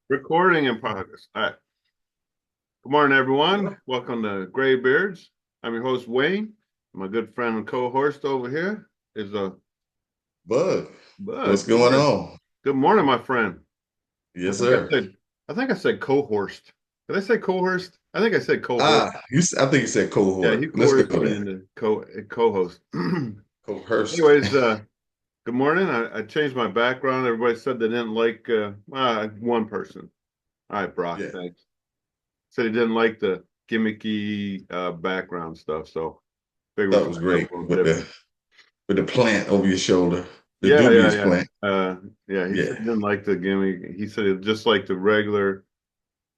Recording in progress. All right. Good morning, everyone. Welcome to Gray Beards. I'm your host, Wayne. My good friend and co-host over here is Bug, what's Bud. Good going morning. on? Good morning, my friend. I Yes, think I sir. said I think I said co-host. Did I say co-host? I think I said co-host. I think you said Yeah, he cohort. Let's go coerced me there. into co-host. Coerced. Anyways, good morning. I changed my background. Everybody said they didn't like one person. All right, Brock, Yeah, thanks. Said he didn't like the gimmicky background stuff, so figure we'll that try was something great a little with the different. plant over your shoulder, the Yeah, yeah, dubious yeah. plant. Yeah, he said Yeah. he didn't like the gimmick. He said it just like the regular,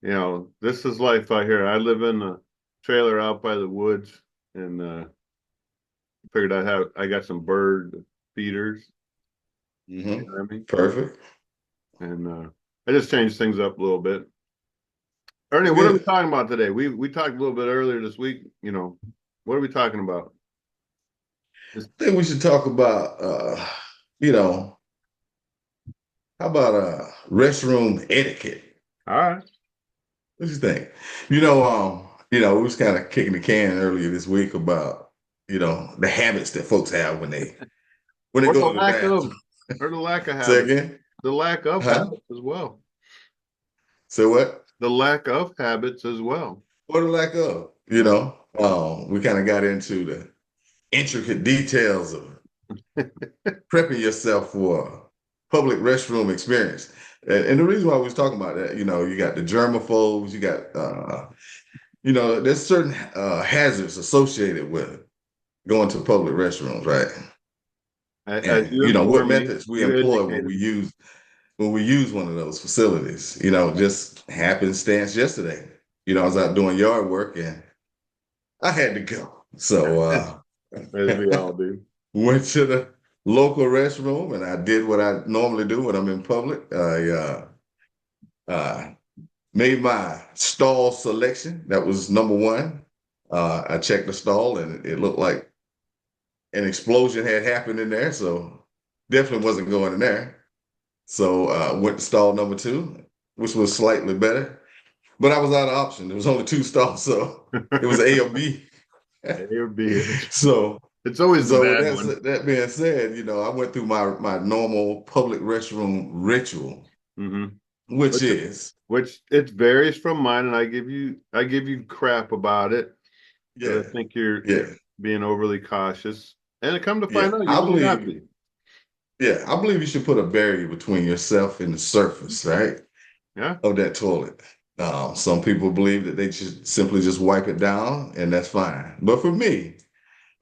this is life out here. I live in a trailer out by the woods and figured I got some bird feeders, you know what I mean? Perfect. And I just changed things up a little bit. Ernie, That's what are we good. talking about today? We talked a little bit earlier this week, what are we talking about? Just, I think we should talk about you know, how about restroom etiquette? all right. What do you think? We was kind of kicking the can earlier this week about, the habits that folks have when they Or the go to the lack bathroom. of, or the lack of Say habits, again? the lack of Huh? habits as well. So what? The lack of habits as well. Or the lack of, we kind of got into the intricate details of prepping yourself for a public restroom experience. And the reason why we was talking about that, you got the germaphobes, you got, there's certain hazards associated with going to public restrooms, right? As And you what informed me, methods we you employ educated me. when we use one of those facilities. Just happenstance yesterday. I was out doing yard work and I had to go. So As we all do. went to the local restroom and I did what I normally do when I'm in public. I made my stall selection. That was number one. I checked the stall and it looked like an explosion had happened in there. So definitely wasn't going in there. So went to stall number two, which was slightly better. But I was out of option. There was only two stalls, so it was A or B. A or B. so It's always the so with bad one. that being said, I went through my normal public restroom ritual, hmm which Which, is which it varies from mine, and I give you crap about it because yeah, I think you're yeah, being overly cautious. And it come to yeah. find out, you may not be. I believe you should put a barrier between yourself and the surface, right, Yeah. of that toilet. Some people believe that they should simply just wipe it down, and that's fine. But for me,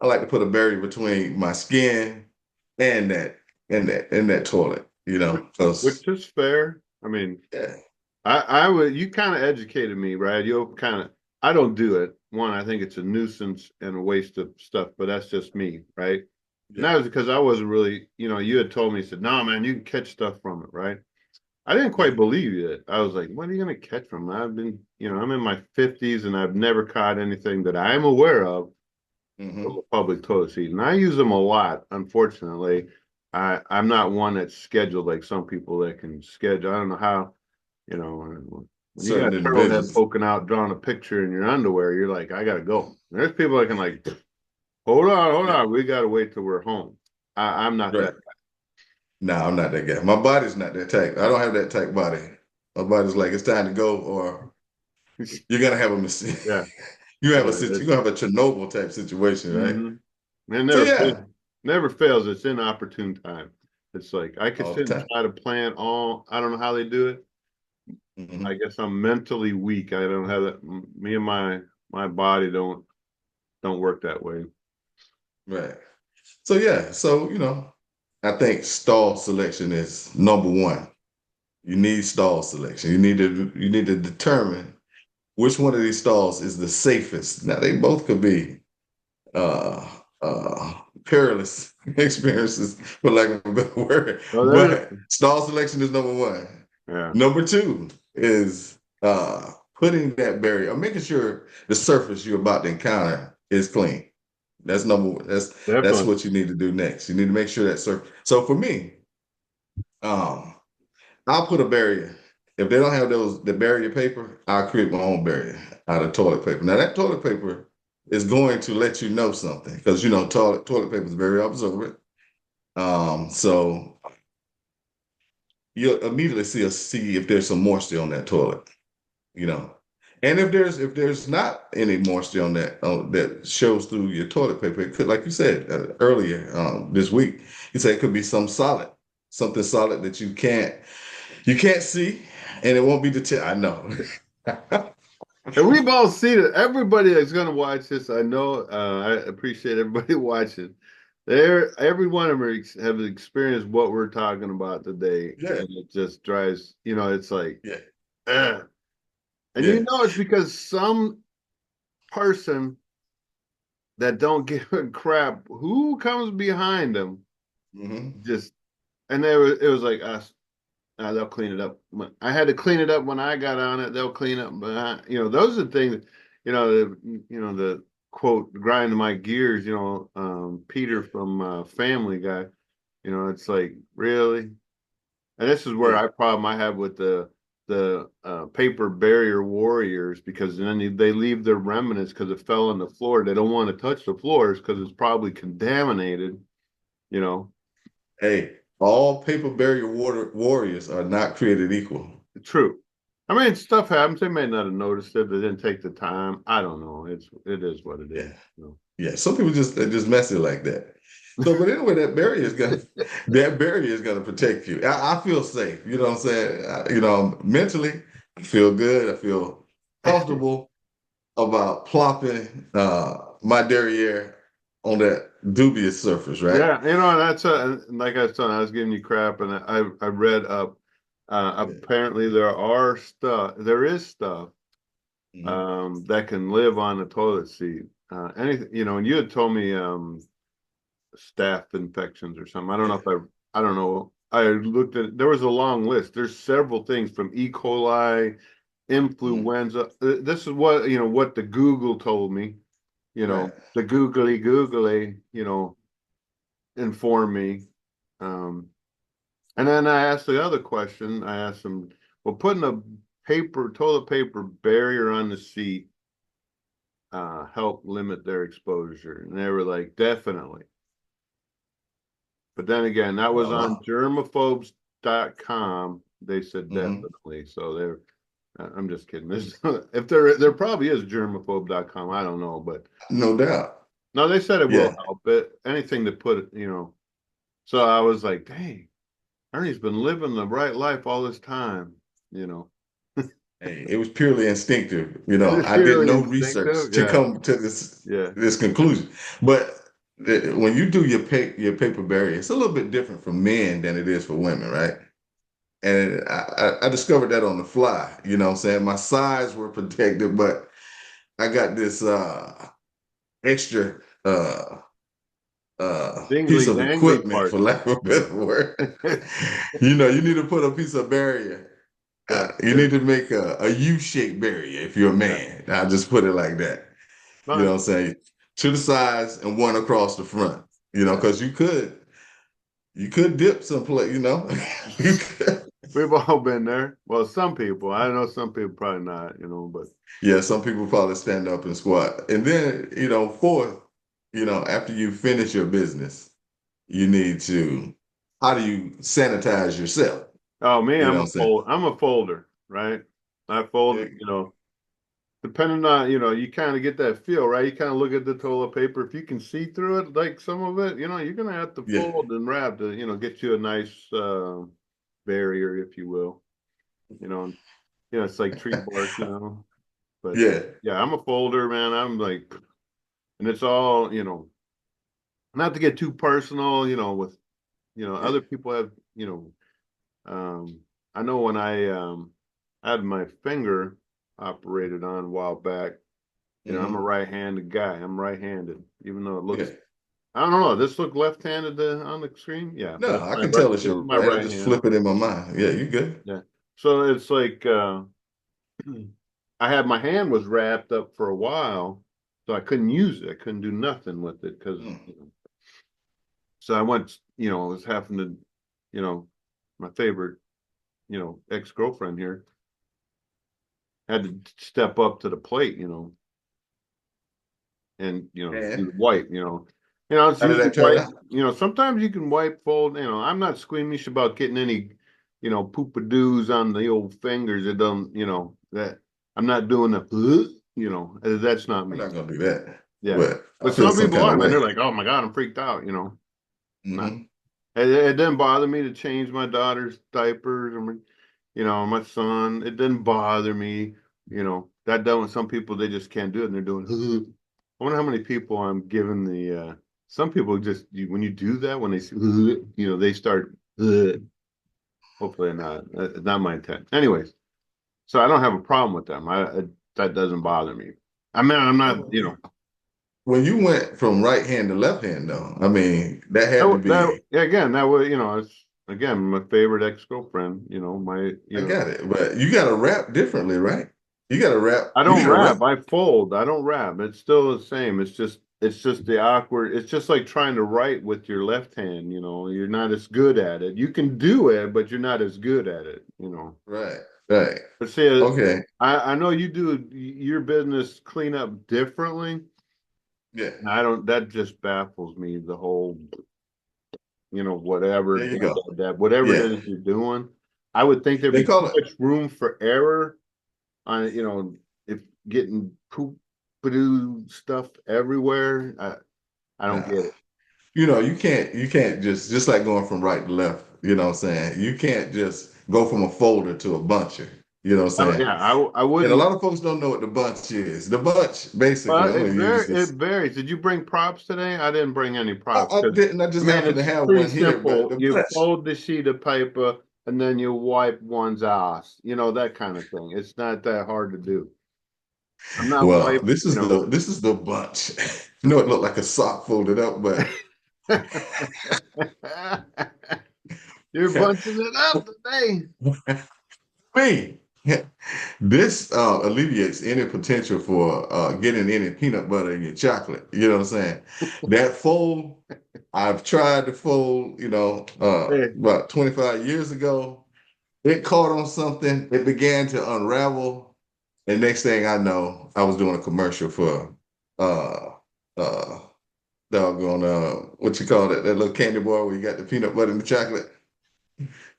I like to put a barrier between my skin and that toilet, Which, because which is fair. I mean, yeah, I would, you kind of educated me, right? You'll kind of, I don't do it. One, I think it's a nuisance and a waste of stuff, but that's just me, right? And yeah, that was because I wasn't really, you had told me, you said, no, man, you can catch stuff from it, right? I didn't yeah. quite believe it. I was like, what are you going to catch from it? I've been, I'm in my 50s and I've never caught anything that I'm aware of from Hmm. a public toilet seat. And I use them a lot, unfortunately. I'm not one that's scheduled like some people that can schedule. I don't know how, when you got Certain a turtle head individuals, poking out, drawing a picture in your underwear, you're like, I gotta go. And there's people that can like, hold yeah, on, we gotta wait till we're home. I'm not right. that No, I'm not that guy. My body's not that type. I don't have that type body. My body's like it's time to go, or guy. you're gonna have a mistake. Yeah, You're yeah, gonna have a Chernobyl type situation, right? mm-hmm. It So never yeah, never fails. It's inopportune time. It's like I could all the sit and time. try to plan all. I don't know how they do it. I Hmm. guess I'm mentally weak. I don't have that. Me and my body don't work that way. Right. So yeah, I think stall selection is number one. You need stall selection. You need to determine which one of these stalls is the safest. Now they both could be uh perilous experiences, for lack of a better word. So there's But stall selection is number one. yeah. Number two is putting that barrier or making sure the surface you're about to encounter is clean. That's number one. That's Definitely. what you need to do next. You need to make sure that surface. So for me, um, I'll put a barrier. if they don't have the barrier paper, I'll create my own barrier out of toilet paper. Now that toilet paper is going to let you know something because you know toilet paper is very absorbent. So you'll immediately see if there's some moisture on that toilet, you know. And if there's not any moisture on that shows through your toilet paper, it could, like you said earlier this week, you said it could be something solid that you can't see, and it won't be detected. I know. And we've all seen it. Everybody that's going to watch this, I know, I appreciate everybody watching. Every one of them have experienced what we're talking about today, Yeah, and it just drives, it's like, yeah, eh. And yeah. it's because some person that don't give a crap who comes behind them Hmm. just, and it was like us. They'll clean it up. I had to clean it up when I got on it. They'll clean up, but those are things. The quote grind my gears. Peter from Family Guy. It's like really, and this is where Yeah. I problem I have with the paper barrier warriors because then they leave their remnants because it fell on the floor. They don't want to touch the floors because it's probably contaminated. You know, Hey, all paper barrier warriors are not created equal. True. I mean, stuff happens. They may not have noticed it. They didn't take the time. I don't know. It is what it is. Yeah. Yeah, some people just mess it like that. So, but anyway, that barrier is gonna protect you. I feel safe. You know what I'm saying? Mentally, I feel good. I feel comfortable about plopping my derriere on that dubious surface, right? Yeah, that's like I said, I was giving you crap, and I read up. Yeah. Apparently, there is stuff Mhm. that can live on the toilet seat. Anything, and you had told me staph infections or something. I don't know Yeah. if I don't know. I looked at there was a long list. There's several things from E. coli, Mhm. influenza. This is what the Google told me. Right. The googly informed me. Um, and then I asked the other question. I asked them, well, putting a toilet paper barrier on the seat help limit their exposure, and they were like, definitely. But then again, that was on Wow. germaphobes.com. They said Hmm. definitely. So I'm just kidding. If there probably is germaphobe.com. I don't know, but No doubt. no, they said it will Yeah. help it. Anything to put it. So I was like, dang, Ernie's been living the right life all this time, you know. Hey, it was purely instinctive. It is I did purely no research instinctive. to Yeah. come to this Yeah. this conclusion. But when you do your paper barrier, it's a little bit different for men than it is for women, right? And I discovered that on the fly. You know what I'm saying? My sides were protected, but I got this extra piece Dingly of dangly equipment, part. for lack of a Yeah. better word. You need to put a piece of barrier. Yeah. You need to make a U-shaped barrier if you're a Yeah. man. I'll just put it like that. You know But what I'm saying? To the sides and one across the front. yeah. Because you could dip someplace, You could. We've all been there. Well, some people. I know some people probably not, but Yeah, some people probably stand up and squat. And then, fourth, after you finish your business, you need to, how do you sanitize yourself? oh me, You know what I'm saying? I'm a folder, right? I fold, depending on, you kind of get that feel, right? You kind of look at the toilet paper. If you can see through it, like some of it, you're gonna have to Yeah. fold and wrap to, get you a nice barrier, if you will. You know, it's like tree bark, But Yeah. yeah, I'm a folder, man. I'm like, and it's all, not to get too personal, with Yeah. other people have, I know when I had my finger operated on a while back. I'm a Hmm. right-handed guy. I'm right-handed, even though it Yeah. looks. I don't know. This look left-handed on the screen. Yeah, but No, it's I my can right. tell it's This is your my right. I right just hand. flip it in my mind. Yeah, you good. Yeah. So it's like I had my hand was wrapped up for a while, so I couldn't use it. I couldn't do nothing with it because. Mm. So I went. I was having to, you know, my favorite, ex-girlfriend here. had to step up to the plate, and do the And wipe, it's how did usually that turn wipe. out? Sometimes you can wipe fold. I'm not squeamish about getting any, poopadoos on the old fingers. It don't, that I'm not doing the, that's not I'm me. not gonna do that, Yeah, but I but feel some some people kind are, of man. way. They're like, oh my god, I'm freaked out. Not. Hmm. It didn't bother me to change my daughter's diapers. My son. It didn't bother me. That done with some people, they just can't do it, and they're doing. I wonder how many people I'm giving the. Some people just when you do that when they see, they start. Hopefully not. It's not my intent. Anyways, so I don't have a problem with them. That doesn't bother me. I mean, I'm not. When you went from right hand to left hand, though, I mean, that had to be. Yeah, again, that was it's again my favorite ex-girlfriend. My I got it, but you got to rap differently, right? You got to rap. I You don't got to rap. rap. I fold. I don't rap. It's still the same. It's just the awkward. It's just like trying to write with your left hand. You're not as good at it. You can do it, but you're not as good at it. Right, right. But see, Okay. I know you do your business clean up differently. Yeah. I don't. That just baffles me. The whole, whatever There you go. whatever it Yeah. is you're doing. I would think there'd They be call too it. much room for error on if getting poop stuff everywhere. I don't Nah. get it. You can't just like going from right to left, you know what I'm saying? You can't just go from a folder to a buncher, you know what I'm saying? Yeah, I And a wouldn't. lot of folks don't know what the bunch is. The bunch, basically, Well, I'm gonna use it this. varies. Did you bring props today? I didn't bring any props I because didn't, I I just mean happen to it's have pretty one here, but simple. the You bunch. fold the sheet of paper and then you wipe one's ass. That kind of thing. It's not that hard to do. I'm not Well, wipe. this is the bunch. You know, it looked like a sock folded up, but You're bunching it up today. me. This alleviates any potential for getting any peanut butter in your chocolate. You know what I'm saying? That fold, I've tried to fold, Hey, about 25 years ago. It caught on something. It began to unravel. And next thing I know, I was doing a commercial for uh uh doggone what you call it, that little candy bar where you got the peanut butter and the chocolate.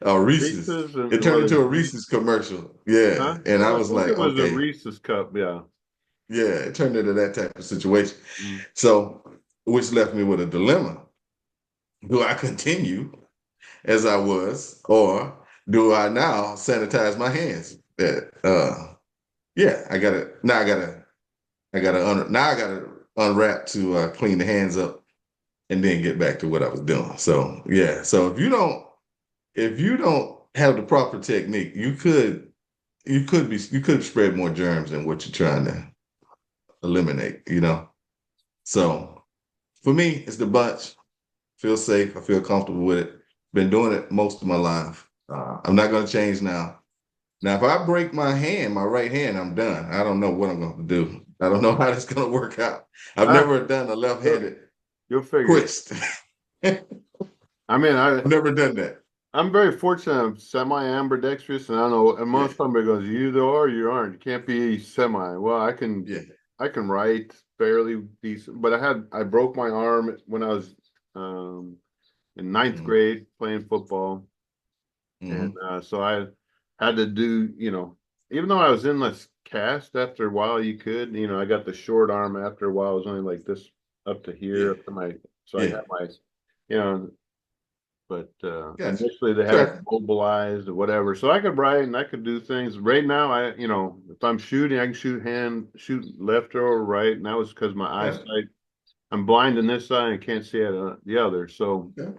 Reese's. Reese's It and turned what into is a Reese's commercial. Yeah. huh? And I Well, I was think like, it was a okay, Reese's cup. Yeah. yeah, it turned into that type of situation. Mm. So, which left me with a dilemma. Do I continue as I was, or do I now sanitize my hands? Yeah, I gotta unwrap to clean the hands up and then get back to what I was doing. So yeah, so if you don't have the proper technique, you could spread more germs than what you're trying to eliminate. So for me, it's the bunch. Feel safe. I feel comfortable with it. Been doing it most of my life. I'm not going to change now. Now, if I break my hand, my right hand, I'm done. I don't know what I'm going to do. I don't know how that's going to work out. I've Ah, never done a you'll, left-handed you'll figure it. twist. I've I mean, never done that. I'm very fortunate. I'm semi-ambidextrous, and I know. And Yeah, most somebody goes, "You either are, or you aren't. You can't be semi." Well, yeah. I can write fairly decent, but I broke my arm when I was um, in ninth Hmm. grade playing football, and Hmm. so I had to do, even though I was in this cast after a while, you could, I got the short arm after a while. It was only like this up to Yeah, here, up to my, so I yeah. had my, you know, but Gotcha. initially they had it Okay. mobilized or whatever. So I could write and I could do things. Right now, if I'm shooting, I can shoot left or right, and that was because my Got it. eyesight. I'm blind in this eye and can't see it the other. So Okay.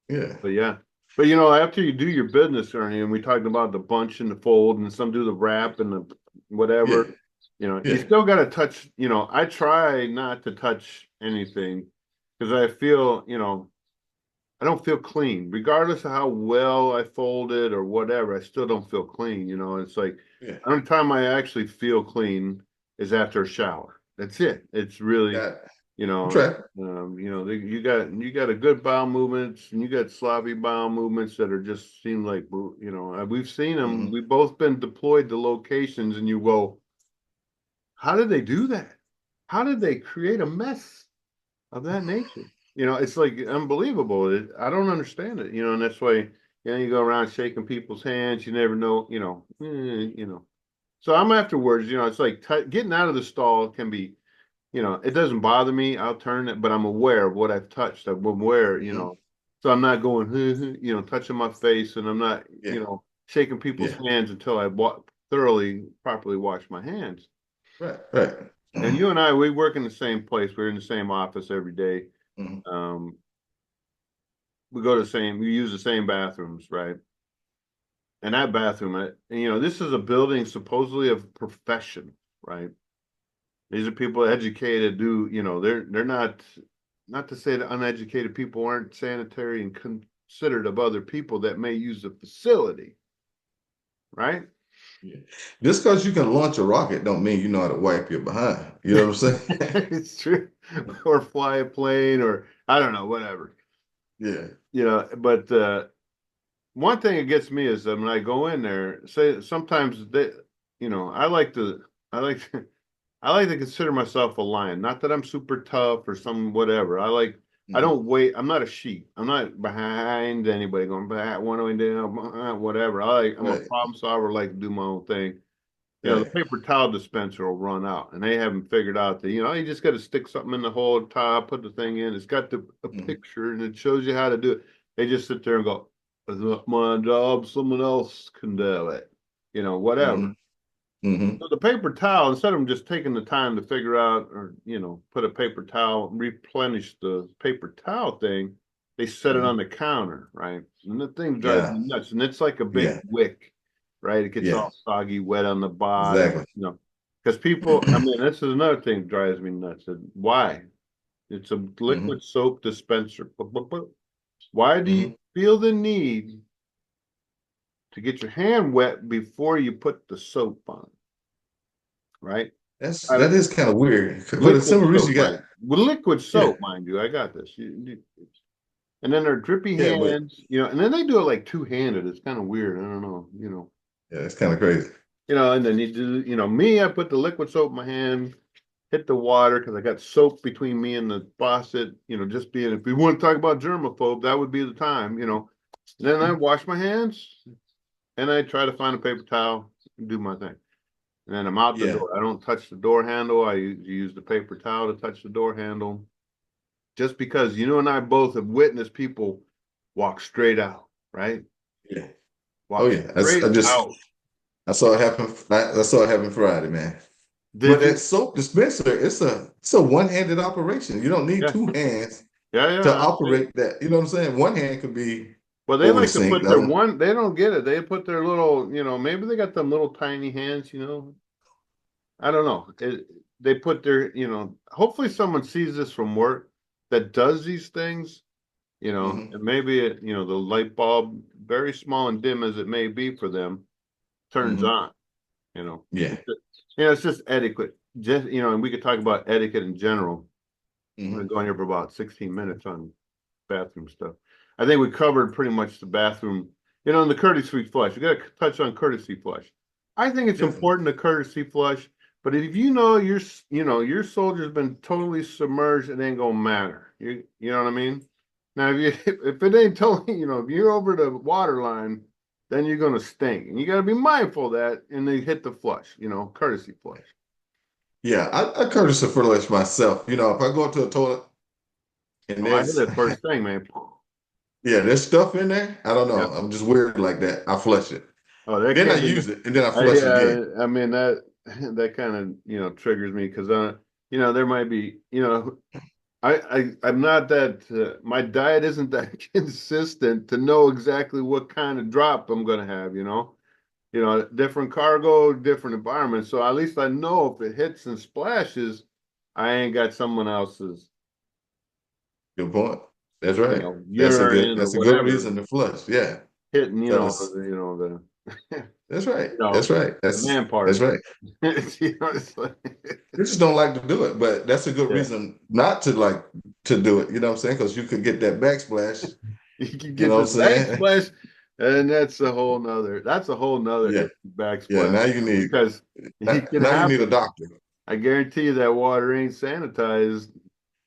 Yeah, but yeah. But after you do your business, Ernie, and we talked about the bunch and the fold, and some do the wrap and the yeah, whatever, you yeah, still got to touch. I try not to touch anything because I feel, I don't feel clean, regardless of how well I fold it or whatever. I still don't feel clean. It's like yeah. the only time I actually feel clean is after a shower. That's it. It's really, Got it. know, Right. you got a good bowel movements, and you got sloppy bowel movements that are just seem like, we've seen them. Hmm. We've both been deployed to locations, and you go, how did they do that? How did they create a mess of that nature? It's like unbelievable. I don't understand it. And that's why you go around shaking people's hands. You never know. So I'm afterwards. It's like getting out of the stall can be. It doesn't bother me. I'll turn it, but I'm aware of what I've touched. I'm aware. Hmm. So I'm not going, touching my face, and I'm not, Yeah. shaking people's Yeah. hands until I thoroughly, properly wash my hands. Right. Right. And Hmm. you and I, we work in the same place. We're in the same office every day. Hmm. Um, we use the same bathrooms, right? And that bathroom, this is a building supposedly of profession, right? These are people educated, they're not to say that uneducated people aren't sanitary and considerate of other people that may use the facility, right? Yeah. Just because you can launch a rocket don't mean you know how to wipe your behind. You know what I'm saying? It's true. Or fly a plane, or I don't know, whatever. Yeah. But one thing that gets me is that when I go in there, say sometimes I like to, I like, I like to consider myself a lion. Not that I'm super tough or some whatever. I Hmm. don't wait. I'm not a sheep. I'm not behind anybody going back one way down, whatever. I'm a Right. problem solver. Like to do my own thing. The Right. paper towel dispenser will run out, and they haven't figured out that you just got to stick something in the hole top, put the thing in. It's got a Hmm. picture, and it shows you how to do it. They just sit there and go, "It's not my job. Someone else can do it." Hmm. Whatever. Hmm. So the paper towel, instead of just taking the time to figure out or, put a paper towel, replenish the paper towel thing, they set it on Hmm. the counter, right? And the thing drives Yeah. me nuts. And it's like a big Yeah. wick, right? It gets Yeah. all soggy, wet on the bottom, Exactly. because people, I mean, this is another thing that drives me nuts. Why? It's a Hmm. liquid soap dispenser. Why do you Hmm. feel the need to get your hand wet before you put the soap on, right? That is kind of weird. For the Liquid simple reason soap, you got, mind. With liquid yeah, soap, mind you. I got this. And then their drippy yeah, but hands, and then they do it like two-handed. It's kind of weird. I don't know. yeah, it's kind of crazy. And then you do, me, I put the liquid soap in my hand, hit the water because I got soap between me and the faucet, just being, if we want to talk about germaphobe, that would be the time. And then I wash my hands and I try to find a paper towel and do my thing. And then I'm out the Yeah, door. I don't touch the door handle. I use the paper towel to touch the door handle. Just because you and I both have witnessed people walk straight out, right? yeah. Oh Walk yeah. straight out. I saw it happen. I saw it happen Friday, man. But Did that you? soap dispenser, it's a one-handed operation. You don't need Yeah. two hands Yeah, to yeah. operate that. You know what I'm saying? One hand could be Well, they over the like to sink. put The their other, one, they don't get it. They put their little, maybe they got them little tiny hands. I don't know. They put their, hopefully someone sees this from work that does these things, hmm. and maybe the light bulb, very small and dim as it may be for them, turns Hmm. on. You know, Yeah. it's just etiquette. Just and we could talk about etiquette in general. We've been Hmm. going here for about 16 minutes on bathroom stuff. I think we covered pretty much the bathroom. And the courtesy flush. We got to touch on courtesy flush. I think it's Definitely. important to courtesy flush, but if your soldier's been totally submerged, it ain't gonna matter. You know what I mean? Now, if it ain't totally, if you're over the water line, then you're gonna stink, and you got to be mindful of that. And then hit the flush. Courtesy flush. Yeah, I courtesy flush myself. If I go to a toilet and Oh, I hit there's it first thing, man. yeah, there's stuff in there. I don't know. Yep. I'm just weird like that. I flush it. Oh, that Then I can't be. use it and then I flush again. Yeah, I mean that that kind of triggers me because there might be I'm not that my diet isn't that consistent to know exactly what kind of drop I'm gonna have. Different cargo, different environments. So at least I know if it hits and splashes, I ain't got someone else's Good point. That's right. urine or That's a good whatever reason to flush. Yeah. hitting So that's the that's right. you know That's right. the man That's part. right. It's like. They just don't like to do it, but that's a good Yeah. reason not to like to do it. You know what I'm saying? Because you could get that backsplash. You can You get know what the I'm saying? backsplash, and that's a whole nother Yeah, yeah. backsplash Now you need because it can now you need a happen. doctor. I guarantee you that water ain't sanitized.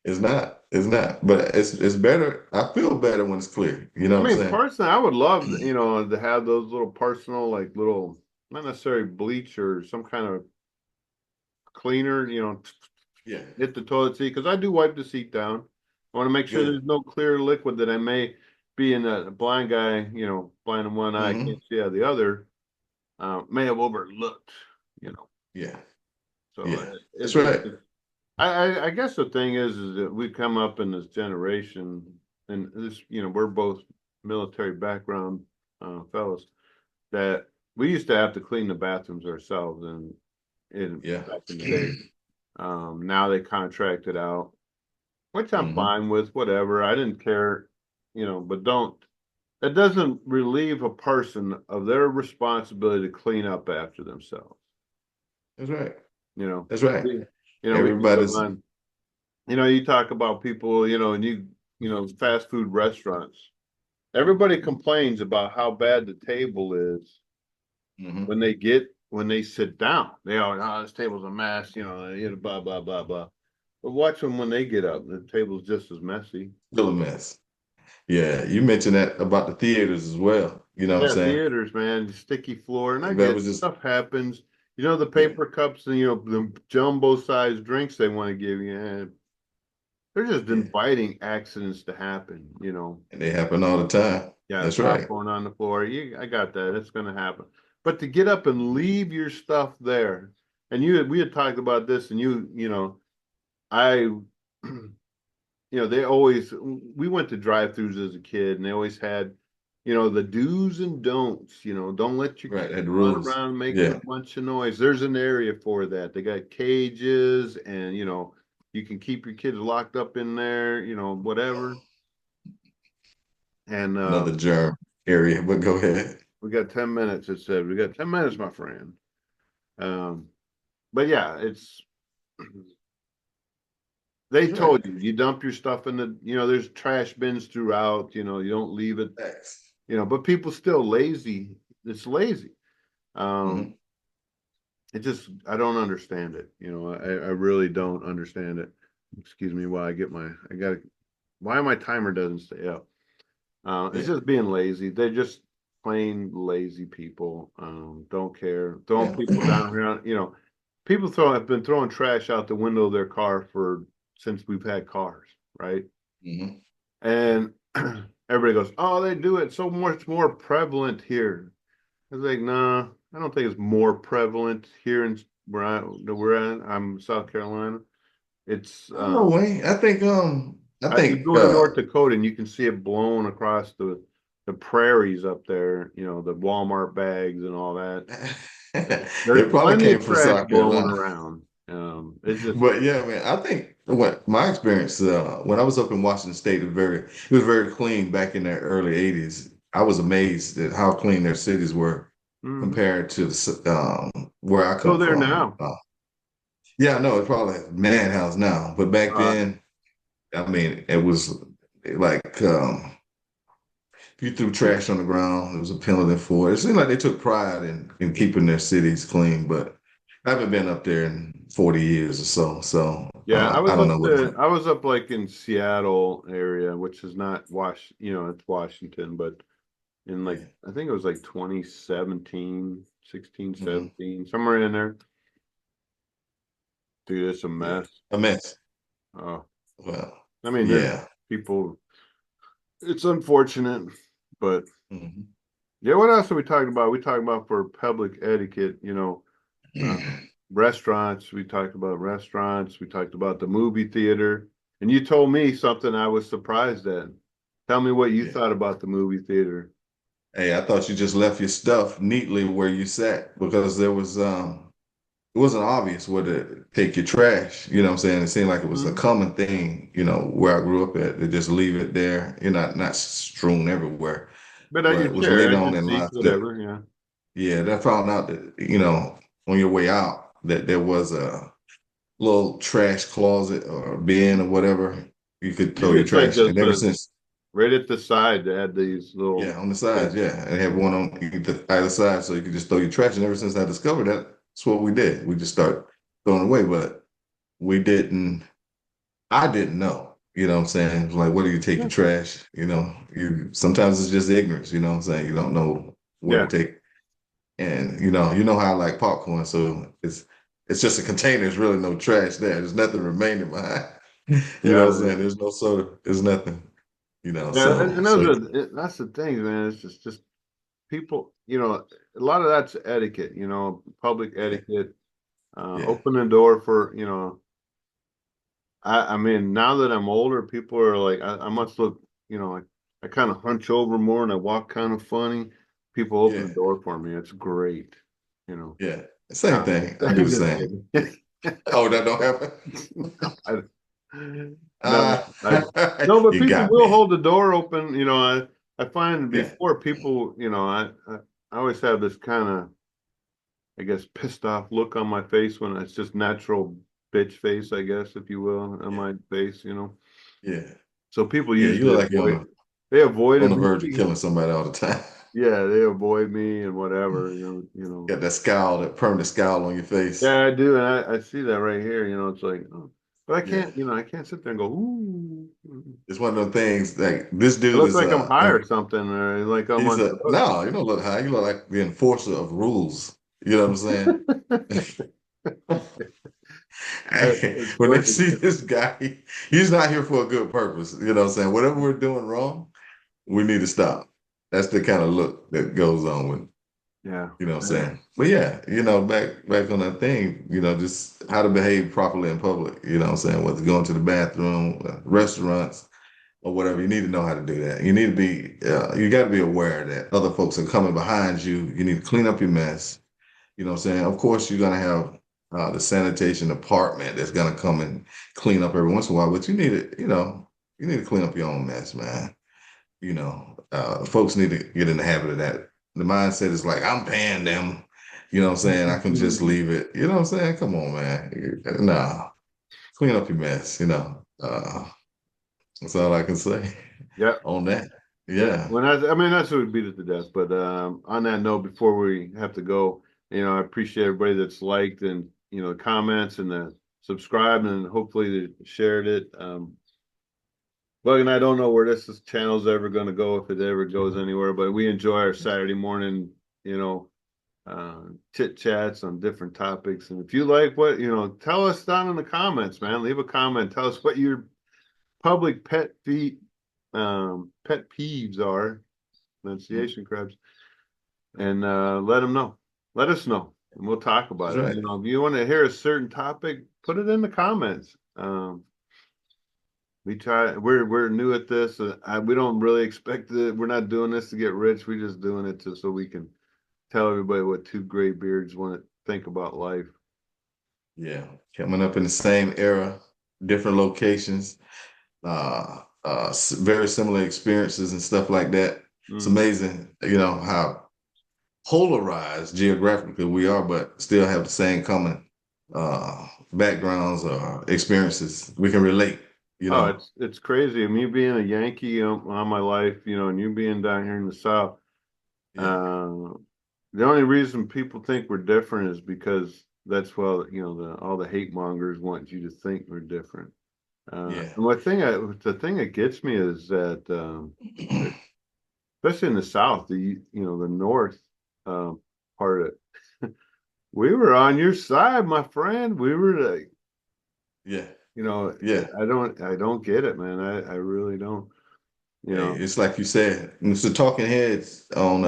It's not. It's not. But it's better. I feel better when it's clear. You know I what I'm mean, saying? personally, I would love, to have those little personal, like little, not necessarily bleach or some kind of cleaner, Yeah. hit the toilet seat because I do wipe the seat down. I want to make sure Good. there's no clear liquid that I may be in a blind guy, blind in one eye, can't Hmm. see out of the other, may have overlooked, you know. Yeah. So Yeah. That's right. I guess the thing is that we come up in this generation, and this, we're both military background fellows that we used to have to clean the bathrooms ourselves, and Yeah. back in the day. Now they contract it out, which I'm Hmm. fine with, whatever. I didn't care, but don't. That doesn't relieve a person of their responsibility to clean up after themselves. That's right. You know, That's right. we can go Everybody's. on. You talk about people, and fast food restaurants. Everybody complains about how bad the table is Hmm. when they sit down. They are, oh, this table's a mess, blah blah blah blah. But watch them when they get up. The table's just as messy. Still a mess. Yeah. You mentioned that about the theaters as well. You know what I'm Yeah, saying? theaters, man, sticky floor, and I That get was just stuff happens. The yeah. paper cups and the jumbo sized drinks they want to give you. And they're just Yeah. inviting accidents to happen. And they happen all the time. Yeah, That's right. popcorn on the floor. I got that. It's going to happen. But to get up and leave your stuff there, and we had talked about this, and I, they always, we went to drive-throughs as a kid, and they always had, the do's and don'ts. Don't let your Right. kids Had the run rules. around making a Yeah. bunch of noise. There's an area for that. They got cages, and you can keep your kids locked up in there. Whatever. And Another germ area, but go ahead. we got 10 minutes. It said we got 10 minutes, my friend. Um, but yeah, it's they That's right. told you dump your stuff in there's trash bins throughout. You don't leave it. Thanks. But people still lazy. It's lazy. Um, Hmm. it just I don't understand it. I really don't understand it. Excuse me while I got why my timer doesn't stay up. It's Yeah. just being lazy. They're just plain lazy people. Don't care. Throwing Yeah. people down here. People have been throwing trash out the window of their car for since we've had cars, right? Hmm. And everybody goes, "Oh, they do it so much more prevalent here." I was like, "Nah, I don't think it's more prevalent here in where I'm South Carolina. It's I don't know, Wayne. I you think go to North Dakota and you can see it blown across the prairies up there. The Walmart bags and all that. There's it probably plenty came of from trash South blowing Carolina. around. It's just But yeah, man, I think what my experience when I was up in Washington State it was very clean back in the early '80s. I was amazed at how clean their cities were mhm. compared to where I Go come there from. now. Yeah, I know it's probably a madhouse now, but back Uh, then, I mean, it was like if you threw trash on the ground, it was a penalty for it. It seemed like they took pride in keeping their cities clean, but I haven't been up there in 40 years or so, so yeah, I don't know what. I was up like in Seattle area, which is not it's Washington, but in like Yeah. I think it was like 2017, 16, Hmm. 17, somewhere in there. Dude, it's a Yeah, mess. a mess. Uh, Well, I mean, there's yeah. people. It's unfortunate, but Hmm. yeah. What else are we talking about? We talked about for public etiquette. Uh, restaurants. We talked about restaurants. We talked about the movie theater, and you told me something I was surprised at. Tell me what you Yeah. thought about the movie theater. Hey, I thought you just left your stuff neatly where you sat because it wasn't obvious where to take your trash. You know what I'm saying? It seemed like it was a Mhm. common thing, where I grew up at, to just leave it there. You're not strewn everywhere, But at but your it was chair, later at on your in seat, life that, whatever. Yeah. yeah, that I found out that, on your way out that there was little trash closet or bin or whatever. You could throw Usually your it's like trash. just And ever since, right at the side. They had these little. yeah, on the sides, yeah, and have one on either side so you could just throw your trash. And ever since I discovered that, that's what we did. We just start throwing away, but we didn't. I didn't know. You know what I'm saying? Like, where do you take Yeah, your trash? You know, you sometimes it's just ignorance. You know what I'm saying? You don't know where to yeah, take. And you know how I like popcorn, so it's just a container. There's really no trash there. There's nothing remaining behind. You know yeah, what I'm saying? There's no soda. There's nothing. You know, yeah. so And so that's the thing, man. It's just people. A lot of that's etiquette. Public yeah, etiquette. yeah, Open the door for. I mean, now that I'm older, people are like, I must look. I kind of hunch over more and I walk kind of funny. People open yeah, the door for me. It's great. You know. yeah. Same No, thing. I do I'm the just same. kidding. Oh, that don't happen. No, no, Uh, no, but you people got will me. hold the door open. I find Yeah, before people, I always have this kind of, I guess, pissed off look on my face when it's just natural bitch face, I guess, if you will, on yeah, my face. yeah, So people yeah. You usually look like you're they on avoided the verge of me. killing somebody all the time. Yeah, they avoid me and whatever, Got that scowl, that permanent scowl on your face. Yeah, I do, and I see that right here. It's like, oh, but Yeah. I can't sit there and go, ooh. It's one of them things like this It dude looks is like I'm high or something, or like I'm he's on a drugs. no, you don't look high. You look like the enforcer of rules. You know what I'm saying? It's When they funny. see this guy, he's not here for a good purpose. You know what I'm saying? Whatever we're doing wrong, we need to stop. That's the kind of look that goes on with, Yeah, you know what I'm yeah, saying? But yeah, back on that thing, just how to behave properly in public, you know what I'm saying? Whether going to the bathroom, restaurants, or whatever. You need to know how to do that. You need to you got to be aware that other folks are coming behind you. You need to clean up your mess. You know what I'm saying? Of course, you're going to have the sanitation department that's going to come and clean up every once in a while, but you need to clean up your own mess, man. Folks need to get in the habit of that. The mindset is like, I'm paying them. You know what I'm saying? I can just leave it. You know what I'm saying? Come on, man. Nah, clean up your mess, that's all I can say yeah, on that. yeah. Yeah. I mean, that's what would beat it to death. But on that note, before we have to go, I appreciate everybody that's liked and comments and the subscribed and hopefully they shared it. Bug and I don't know where this channel's ever going to go if it ever goes anywhere, but we enjoy our Saturday morning, you know, chit chats on different topics. And if you like tell us down in the comments, man. Leave a comment. Tell us what your public pet peeves are, pronunciation crabs, and let them know. Let us know, and we'll talk That's about it. right. If you want to hear a certain topic, put it in the comments. We're new at this. We don't really expect it. We're not doing this to get rich. We're just doing it so we can tell everybody what two gray beards want to think about life. Yeah. Coming up in the same era, different locations, very similar experiences and stuff like that. It's Mm. amazing, how polarized geographically we are, but still have the same common backgrounds or experiences. We can relate, you Oh, know. it's crazy. Me being a Yankee all my life, and you being down here in the South. Yeah. Uh, the only reason people think we're different is because that's well, all the hate mongers want you to think we're different. Yeah. And the thing that gets me is that, especially in the South, the North part of it, we were on your side, my friend. We were like, Yeah. you know, Yeah. I don't get it, man. I really don't. You Hey, know, it's like you said, it's the talking heads on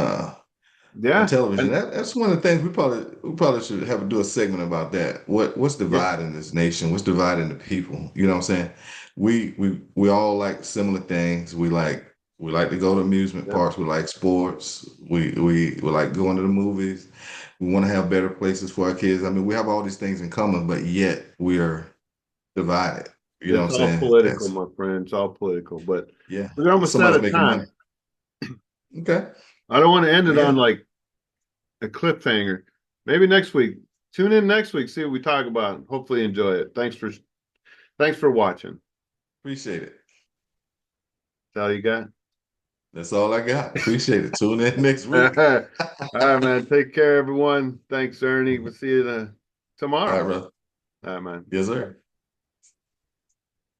yeah, television. and That's one of the things we probably should have to do a segment about that. What's yeah, dividing this nation? What's dividing the people? You know what I'm saying? We all like similar things. We like to go to amusement yeah. parks. We like sports. We like going to the movies. We want to have better places for our kids. I mean, we have all these things in common, but yet we are divided. You know what It's I'm all saying? political, That's my friend. It's all political, but yeah. we're almost out Somebody's of making money. time. Okay. I don't want to end Well, it yeah. on like a cliffhanger. Maybe next week, tune in next week, see what we talk about. Hopefully enjoy it. Thanks for watching. Appreciate it. That's all you got. That's all I got. Appreciate it. Tune in next All week. right, man. Take care, everyone. Thanks, Ernie. We'll see you All right, tomorrow. brother. All right, man. Yes, sir.